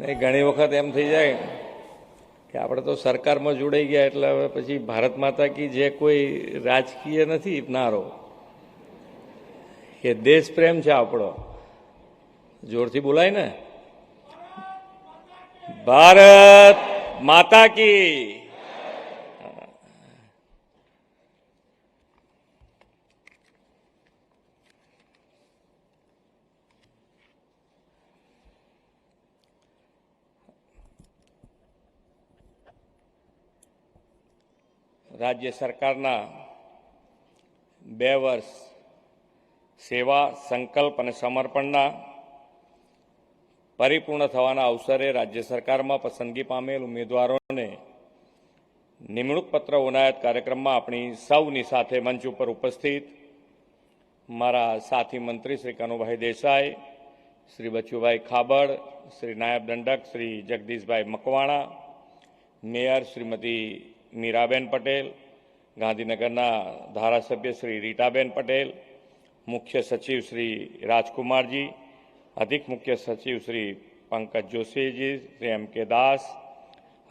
ઘણી વખત એમ થઈ જાય કે આપણે તો સરકારમાં જોડાઈ ગયા એટલે હવે પછી ભારત માતા કી જે કોઈ રાજકીય નથી નારો, એ દેશ પ્રેમ છે આપણો. જોરથી બોલાય ને, ભારત માતા કી. રાજ્ય સરકારના 2 વર્ષ સેવા, સંકલ્પ અને સમર્પણના પરિપૂર્ણ થવાના અવસરે રાજ્ય સરકારમાં પસંદગી પામેલ ઉમેદવારોને નિમણૂક પત્ર એનાયત કાર્યક્રમમાં આપણી સૌની સાથે મંચ ઉપર ઉપસ્થિત મારા સાથી મંત્રી શ્રી કનુભાઈ દેસાઈ, શ્રી બચુભાઈ ખાબડ, શ્રી નાયબ દંડક શ્રી જગદીશભાઈ મકવાણા, મેયર શ્રીમતી મીરાબેન પટેલ, ગાંધીનગરના ધારાસભ્ય શ્રી રીટાબેન પટેલ, મુખ્ય સચિવ શ્રી રાજકુમારજી, અધિક મુખ્ય સચિવ શ્રી પંકજ જોશીજી, શ્રી એમ કે દાસ,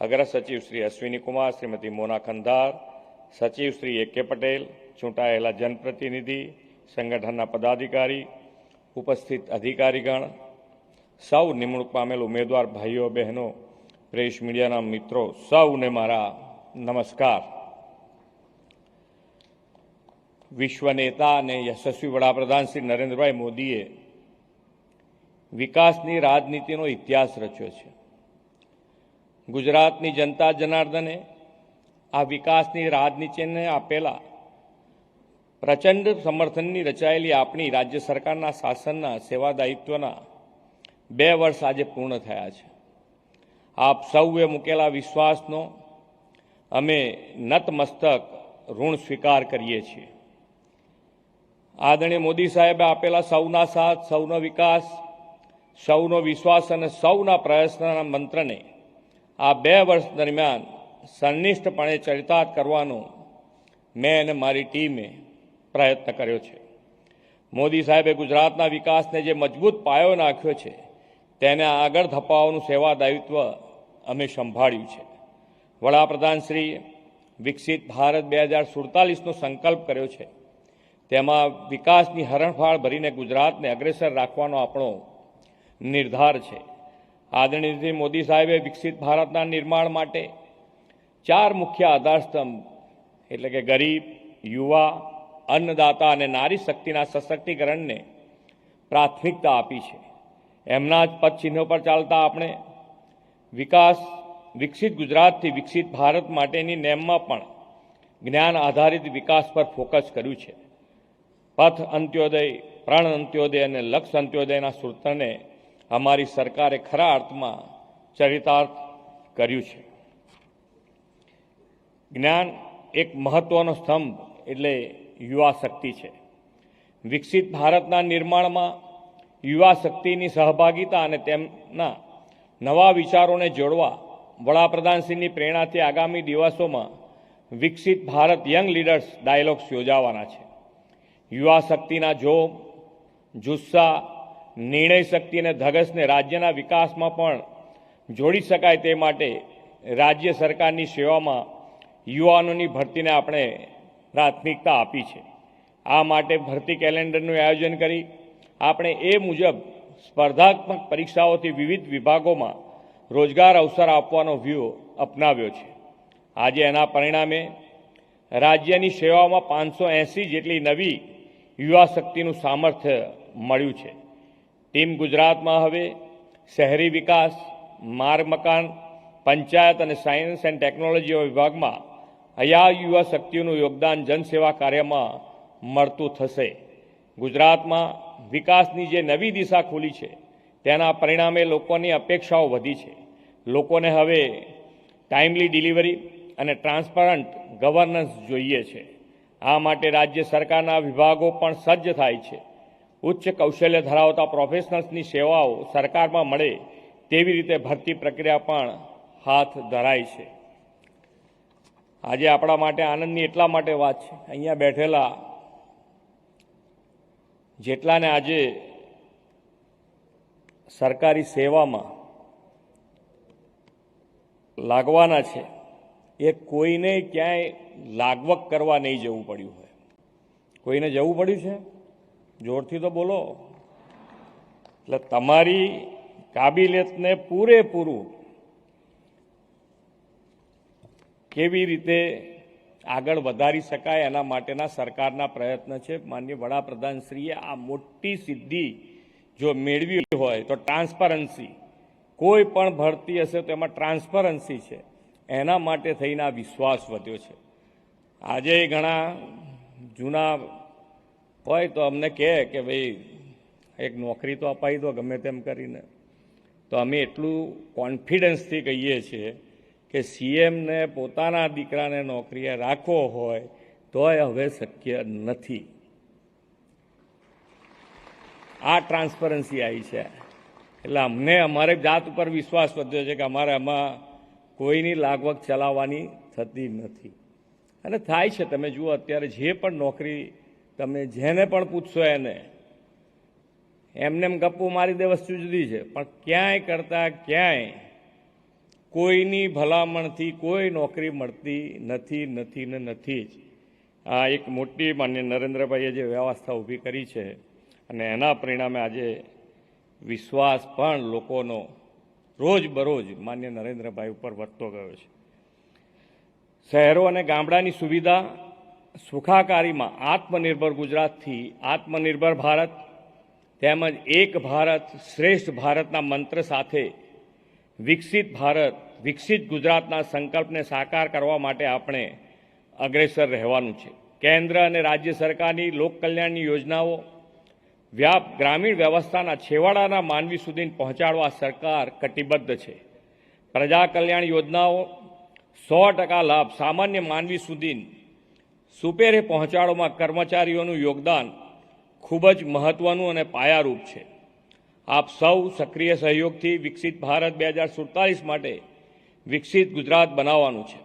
અગ્ર સચિવ શ્રી અશ્વિની કુમાર, શ્રીમતી મોના ખંધાર, સચિવ શ્રી એ કે પટેલ, ચૂંટાયેલા જનપ્રતિનિધિ, સંગઠનના પદાધિકારી, ઉપસ્થિત અધિકારીગણ, સૌ નિમણૂક પામેલ ઉમેદવાર ભાઈઓ બહેનો, પ્રેસ મીડિયાના મિત્રો, સૌને મારા નમસ્કાર. વિશ્વ નેતા અને યશસ્વી વડાપ્રધાન શ્રી નરેન્દ્રભાઈ મોદીએ વિકાસની રાજનીતિનો ઇતિહાસ રચ્યો છે. ગુજરાતની જનતા જનાર્દને આ વિકાસની રાજનીતિને આપેલા પ્રચંડ સમર્થનની રચાયેલી આપણી રાજ્ય સરકારના શાસનના સેવાદાયિત્વના 2 વર્ષ આજે પૂર્ણ થયા છે. આપ સૌએ મૂકેલા વિશ્વાસનો અમે નતમસ્તક ઋણ સ્વીકાર કરીએ છીએ. આદરણીય મોદી સાહેબે આપેલા સૌના સાથ, સૌનો વિકાસ, સૌનો વિશ્વાસ અને સૌના પ્રયાસના મંત્રને આ 2 વર્ષ દરમિયાન સંનિષ્ઠપણે ચરિતાર્થ કરવાનો મેં અને મારી ટીમે પ્રયત્ન કર્યો છે. મોદી સાહેબે ગુજરાતના વિકાસને જે મજબૂત પાયો નાખ્યો છે તેને આગળ ધપાવવાનું સેવાદાયિત્વ અમે સંભાળ્યું છે. વડાપ્રધાનશ્રીએ વિકસિત ભારત 2047નો સંકલ્પ કર્યો છે. તેમાં વિકાસની હરણફાળ ભરીને ગુજરાતને અગ્રેસર રાખવાનો આપણો નિર્ધાર છે. આદરણીય શ્રી મોદી સાહેબે વિકસિત ભારતના નિર્માણ માટે 4 મુખ્ય આધારસ્તંભ એટલે કે ગરીબ, યુવા, અન્નદાતા અને નારી શક્તિના સશક્તિકરણને પ્રાથમિકતા આપી છે. એમના જ પદચિહ્નો પર ચાલતા આપણે વિકસિત ગુજરાતથી વિકસિત ભારત માટેની નેમમાં પણ જ્ઞાન આધારિત વિકાસ પર ફોકસ કર્યું છે. પથ અંત્યોદય, પ્રણ અંત્યોદય અને લક્ષ્ય અંત્યોદયના સૂત્રને અમારી સરકારે ખરા અર્થમાં ચરિતાર્થ કર્યું છે. જ્ઞાન એક મહત્વનો સ્તંભ એટલે યુવા શક્તિ છે. વિકસિત ભારતના નિર્માણમાં યુવા શક્તિની સહભાગિતા અને તેમના નવા વિચારોને જોડવા વડાપ્રધાનશ્રીની પ્રેરણાથી આગામી દિવસોમાં વિકસિત ભારત યંગ લીડર્સ ડાયલોગ્સ યોજાવાના છે. યુવા શક્તિના જોમ, જુસ્સા, નિર્ણય શક્તિ અને ધગશને રાજ્યના વિકાસમાં પણ જોડી શકાય તે માટે રાજ્ય સરકારની સેવામાં યુવાનોની ભરતીને આપણે પ્રાથમિકતા આપી છે. આ માટે ભરતી કેલેન્ડરનું આયોજન કરી આપણે એ મુજબ સ્પર્ધાત્મક પરીક્ષાઓથી વિવિધ વિભાગોમાં રોજગાર અવસર આપવાનો વ્યૂહ અપનાવ્યો છે. આજે એના પરિણામે રાજ્યની સેવામાં 580 જેટલી નવી યુવા શક્તિનું સામર્થ્ય મળ્યું છે. ટીમ ગુજરાતમાં હવે શહેરી વિકાસ, માર્ગ મકાન, પંચાયત અને સાયન્સ એન્ડ ટેકનોલોજી વિભાગમાં યુવા શક્તિઓનું યોગદાન જનસેવા કાર્યમાં મળતું થશે. ગુજરાતમાં વિકાસની જે નવી દિશા ખુલી છે તેના પરિણામે લોકોની અપેક્ષાઓ વધી છે. લોકોને હવે ટાઈમલી ડિલિવરી અને ટ્રાન્સપરન્ટ ગવર્નન્સ જોઈએ છે. આ માટે રાજ્ય સરકારના વિભાગો પણ સજ્જ થાય છે. ઉચ્ચ કૌશલ્ય ધરાવતા પ્રોફેશનલ્સની સેવાઓ સરકારમાં મળે તેવી રીતે ભરતી પ્રક્રિયા પણ હાથ ધરાય છે. આજે આપણા માટે આનંદની એટલા માટે વાત છે, અહીંયા બેઠેલા જેટલાને આજે સરકારી સેવામાં લાગવાના છે એ કોઈને ક્યાંય લાગવક કરવા નહીં જવું પડ્યું હોય. કોઈને જવું પડ્યું છે? જોરથી તો બોલો. એટલે તમારી કાબિલિયતને પૂરેપૂરું કેવી રીતે આગળ વધારી શકાય એના માટેના સરકારના પ્રયત્ન છે. માનનીય વડાપ્રધાનશ્રીએ આ મોટી સિદ્ધિ જો મેળવી હોય તો ટ્રાન્સપરન્સી, કોઈ પણ ભરતી હશે તો એમાં ટ્રાન્સપરન્સી છે, એના માટે થઈને આ વિશ્વાસ વધ્યો છે. આજે ઘણા જૂના હોય તો અમને કહે કે ભાઈ એક નોકરી તો અપાઈ દો ગમે તેમ કરીને, તો અમે એટલું કોન્ફિડન્સથી કહીએ છીએ કે સીએમને પોતાના દીકરાને નોકરીએ રાખવો હોય તોય હવે શક્ય નથી. આ ટ્રાન્સપરન્સી આવી છે. એટલે અમને અમારે જાત ઉપર વિશ્વાસ વધ્યો છે કે અમારે આમાં કોઈની લાગવક ચલાવવાની થતી નથી. અને થાય છે, તમે જુઓ અત્યારે જે પણ નોકરી તમે જેને પણ પૂછશો એને એમને એમ ગપ્પુ મારી દે વસ્તુ જુદી છે, પણ ક્યાંય કરતાં ક્યાંય કોઈની ભલામણથી કોઈ નોકરી મળતી નથી જ. આ એક મોટી માન્ય નરેન્દ્રભાઈએ જે વ્યવસ્થા ઊભી કરી છે અને એના પરિણામે આજે વિશ્વાસ પણ લોકોનો રોજબરોજ માન્ય નરેન્દ્રભાઈ ઉપર વધતો ગયો છે. શહેરો અને ગામડાની સુવિધા સુખાકારીમાં આત્મનિર્ભર ગુજરાતથી આત્મનિર્ભર ભારત તેમજ એક ભારત શ્રેષ્ઠ ભારતના મંત્ર સાથે વિકસિત ભારત વિકસિત ગુજરાતના સંકલ્પને સાકાર કરવા માટે આપણે અગ્રેસર રહેવાનું છે. કેન્દ્ર અને રાજ્ય સરકારની લોકકલ્યાણની યોજનાઓ ગ્રામીણ વ્યવસ્થાના છેવાડાના માનવી સુધી પહોંચાડવા સરકાર કટિબદ્ધ છે. પ્રજા કલ્યાણ યોજનાઓ 100% લાભ સામાન્ય માનવી સુધી સુપેરે પહોંચાડવામાં કર્મચારીઓનું યોગદાન ખૂબ જ મહત્વનું અને પાયારૂપ છે. આપ સૌ સક્રિય સહયોગથી વિકસિત ભારત 2047 માટે વિકસિત ગુજરાત બનાવવાનું છે.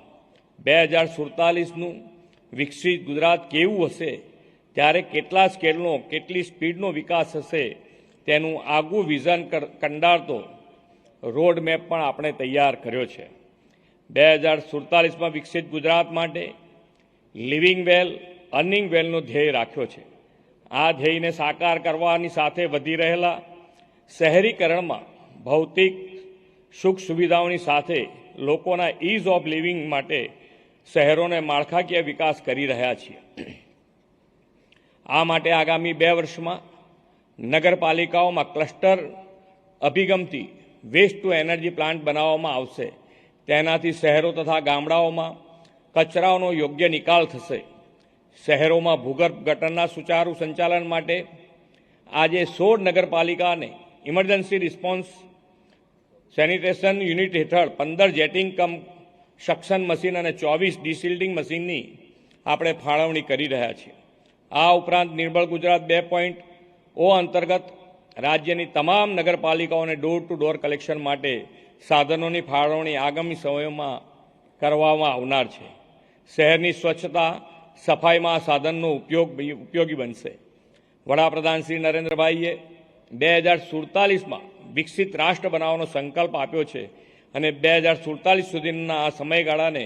2047નું વિકસિત ગુજરાત કેવું હશે, ત્યારે કેટલા સ્કેલનો કેટલી સ્પીડનો વિકાસ હશે તેનું આગવું વિઝન કંડારતો રોડ મેપ પણ આપણે તૈયાર કર્યો છે. 2047માં વિકસિત ગુજરાત માટે લિવિંગ વેલ અર્નિંગ વેલનો ધ્યેય રાખ્યો છે. આ ધ્યેયને સાકાર કરવાની સાથે વધી રહેલા શહેરીકરણમાં ભૌતિક સુખ સુવિધાઓની સાથે લોકોના ઇઝ ઓફ લિવિંગ માટે શહેરોને માળખાકીય વિકાસ કરી રહ્યા છીએ. આ માટે આગામી 2 વર્ષમાં નગરપાલિકાઓમાં ક્લસ્ટર અભિગમથી વેસ્ટ ટુ એનર્જી પ્લાન્ટ બનાવવામાં આવશે. તેનાથી શહેરો તથા ગામડાઓમાં કચરાઓનો યોગ્ય નિકાલ થશે. શહેરોમાં ભૂગર્ભ ગટરના સુચારુ સંચાલન માટે આજે 16 નગરપાલિકાને ઇમરજન્સી રિસ્પોન્સ સેનિટેશન યુનિટ હેઠળ 15 જેટિંગ કમ સક્શન મશીન અને 24 ડિસિલ્ડિંગ મશીનની આપણે ફાળવણી કરી રહ્યા છીએ. આ ઉપરાંત નિર્મળ ગુજરાત 2.0 અંતર્ગત રાજ્યની તમામ નગરપાલિકાઓને ડોર ટુ ડોર કલેક્શન માટે સાધનોની ફાળવણી આગામી સમયોમાં કરવામાં આવનાર છે. શહેરની સ્વચ્છતા સફાઈમાં આ સાધનનો ઉપયોગી બનશે. વડાપ્રધાન શ્રી નરેન્દ્રભાઈએ 2047માં વિકસિત રાષ્ટ્ર બનાવવાનો સંકલ્પ આપ્યો છે અને 2047 સુધીના આ સમયગાળાને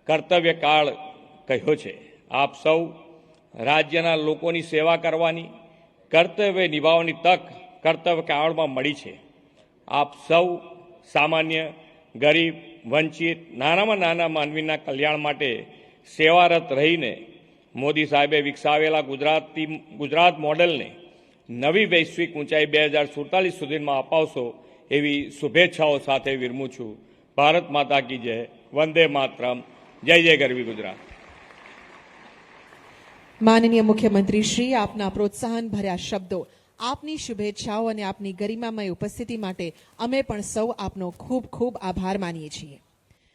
કર્તવ્યકાળ કહ્યો છે. આપ સૌ રાજ્યના લોકોની સેવા કરવાની, કર્તવ્ય નિભાવવાની તક કર્તવ્યકાળમાં મળી છે. આપ સૌ સામાન્ય, ગરીબ, વંચિત, નાનામાં નાના માનવીના કલ્યાણ માટે સેવારત રહીને મોદી સાહેબે વિકસાવેલા ગુજરાત મોડેલને નવી વૈશ્વિક ઊંચાઈ 2047 સુધીમાં અપાવશો એવી શુભેચ્છાઓ સાથે વિરમું છું. ભારત માતા કી જય. વંદે માતરમ. જય જય ગરવી ગુજરાત. માનનીય મુખ્યમંત્રી શ્રી, આપના પ્રોત્સાહન ભર્યા શબ્દો, આપની શુભેચ્છાઓ અને આપની ગરિમામય ઉપસ્થિતિ માટે અમે પણ સૌ આપનો ખૂબ ખૂબ આભાર માનીએ છીએ.